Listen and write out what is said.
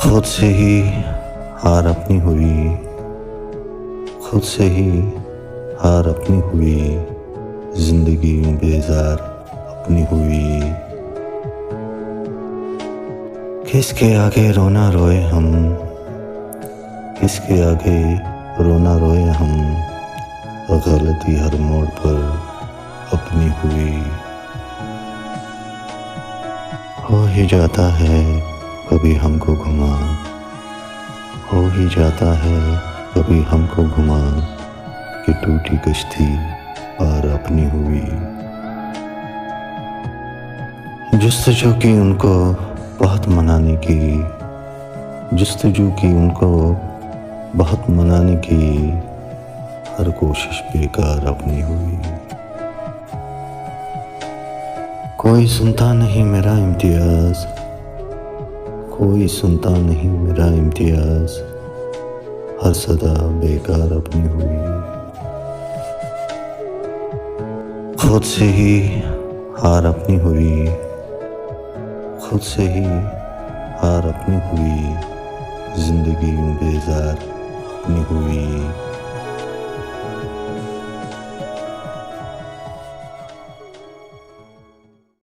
खुद से ही हार अपनी हुई, खुद से ही हार अपनी हुई, जिंदगी यूं बेजार अपनी हुई। किसके आगे रोना रोए हम, किसके आगे रोना रोए हम, गलती हर मोड़ पर अपनी हुई। हो ही जाता है कभी हमको घुमा, हो ही जाता है कभी हमको घुमा, कि टूटी कश्ती पार अपनी हुई। जुस्तजू की उनको बहुत मनाने की, जुस्तजू की उनको बहुत मनाने की, हर कोशिश बेकार अपनी हुई। कोई सुनता नहीं मेरा इम्तियाज, कोई सुनता नहीं मेरा इम्तियाज, हर सदा बेकार अपनी हुई। खुद से ही हार अपनी हुई, खुद से ही हार अपनी हुई, जिंदगी यूं बेजार अपनी हुई।